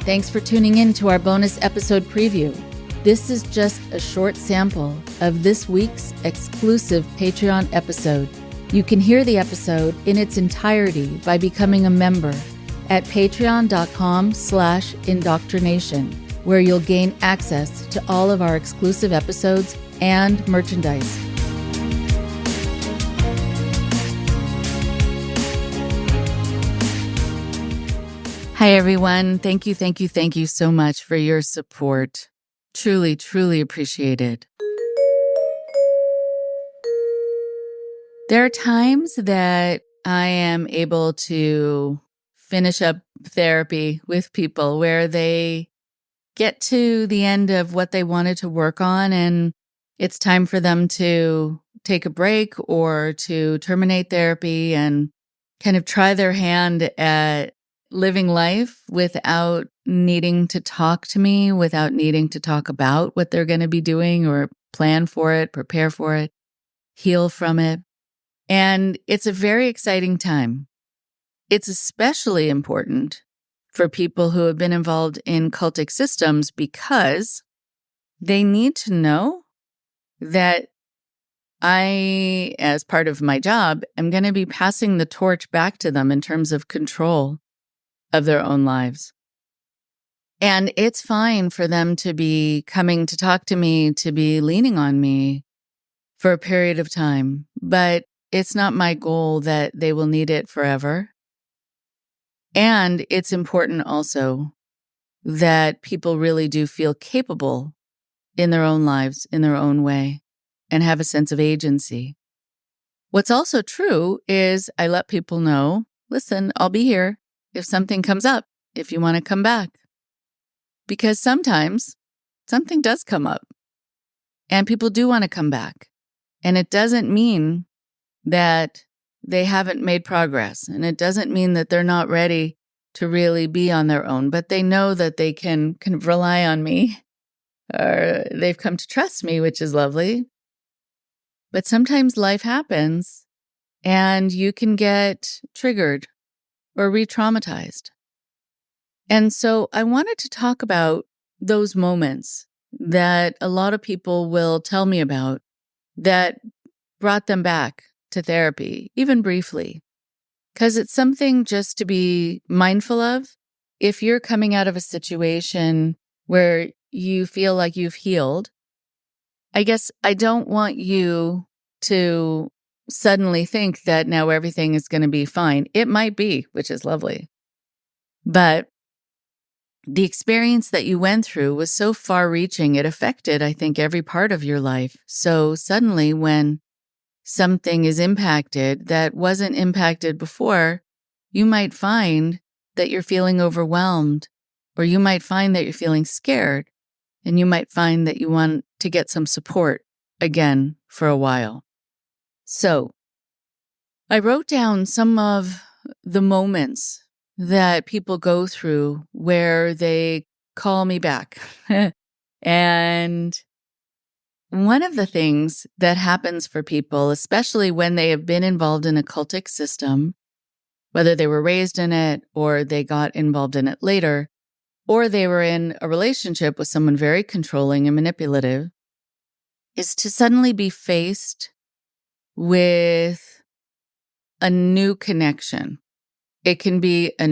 Thanks for tuning in to our bonus episode preview. This is just a short sample of this week's exclusive Patreon episode. You can hear the episode in its entirety by becoming a member at patreon.com/IndoctriNation, where you'll gain access to all of our exclusive episodes and merchandise. Hi, everyone. Thank you so much for your support. Truly, truly appreciated. There are times that I am able to finish up therapy with people where they get to the end of what they wanted to work on and it's time for them to take a break or to terminate therapy and kind of try their hand at living life without needing to talk to me, without needing to talk about what they're going to be doing or plan for it, prepare for it, heal from it. And it's a very exciting time. It's especially important for people who have been involved in cultic systems because they need to know that I, as part of my job, am going to be passing the torch back to them in terms of control of their own lives. And it's fine for them to be coming to talk to me, to be leaning on me for a period of time, but it's not my goal that they will need it forever. And it's important also that people really do feel capable in their own lives, in their own way, and have a sense of agency. What's also true is I let people know, listen, I'll be here if something comes up, if you want to come back. Because sometimes something does come up and people do want to come back. And it doesn't mean that they haven't made progress. And it doesn't mean that they're not ready to really be on their own, but they know that they can rely on me or they've come to trust me, which is lovely. But sometimes life happens and you can get triggered or re-traumatized. And so I wanted to talk about those moments that a lot of people will tell me about that brought them back to therapy, even briefly, because it's something just to be mindful of. If you're coming out of a situation where you feel like you've healed, I guess I don't want you to suddenly think that now everything is going to be fine. It might be, which is lovely. But the experience that you went through was so far-reaching, it affected, I think, every part of your life. So suddenly when something is impacted that wasn't impacted before, you might find that you're feeling overwhelmed, or you might find that you're feeling scared, and you might find that you want to get some support again for a while. So I wrote down some of the moments that people go through where they call me back. And one of the things that happens for people, especially when they have been involved in a cultic system, whether they were raised in it or they got involved in it later, or they were in a relationship with someone very controlling and manipulative, is to suddenly be faced with a new connection. It can be a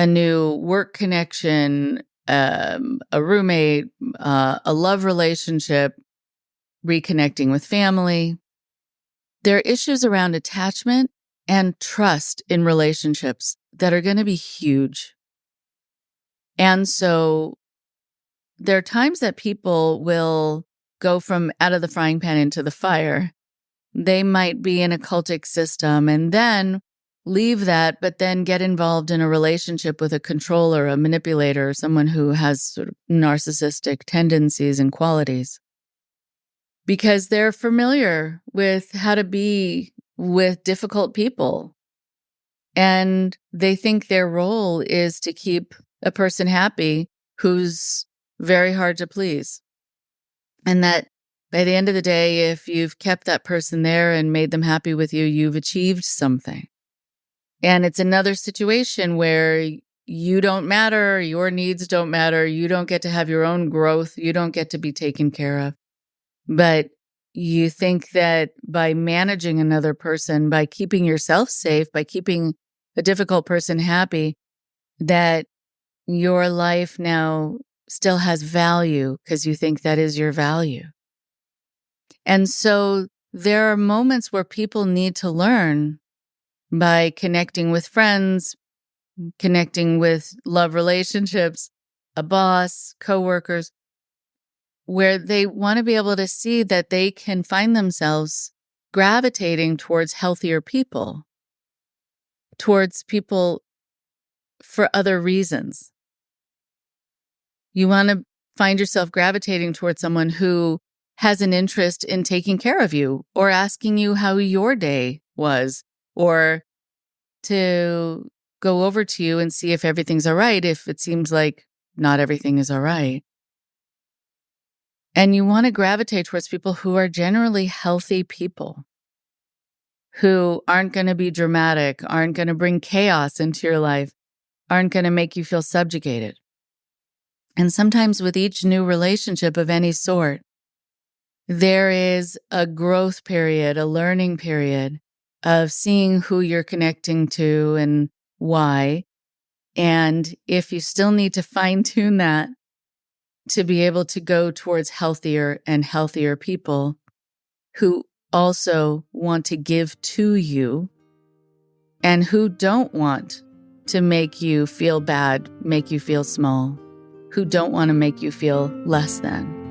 new work connection, a roommate, a love relationship, reconnecting with family. There are issues around attachment and trust in relationships that are going to be huge. And so there are times that people will go from out of the frying pan into the fire. They might be in a cultic system and then leave that, but then get involved in a relationship with a controller, a manipulator, someone who has sort of narcissistic tendencies and qualities. Because they're familiar with how to be with difficult people. And they think their role is to keep a person happy who's very hard to please. And that by the end of the day, if you've kept that person there and made them happy with you, you've achieved something. And it's another situation where you don't matter, your needs don't matter, you don't get to have your own growth, you don't get to be taken care of. But you think that by managing another person, by keeping yourself safe, by keeping a difficult person happy, that your life now still has value because you think that is your value. And so there are moments where people need to learn by connecting with friends, connecting with love relationships, a boss, coworkers, where they want to be able to see that they can find themselves gravitating towards healthier people, towards people for other reasons. You want to find yourself gravitating towards someone who has an interest in taking care of you or asking you how your day was, or to go over to you and see if everything's all right if it seems like not everything is all right. And you want to gravitate towards people who are generally healthy people, who aren't going to be dramatic, aren't going to bring chaos into your life, aren't going to make you feel subjugated. And sometimes with each new relationship of any sort, there is a growth period, a learning period of seeing who you're connecting to and why. And if you still need to fine-tune that to be able to go towards healthier and healthier people who also want to give to you and who don't want to make you feel bad, make you feel small, who don't want to make you feel less than.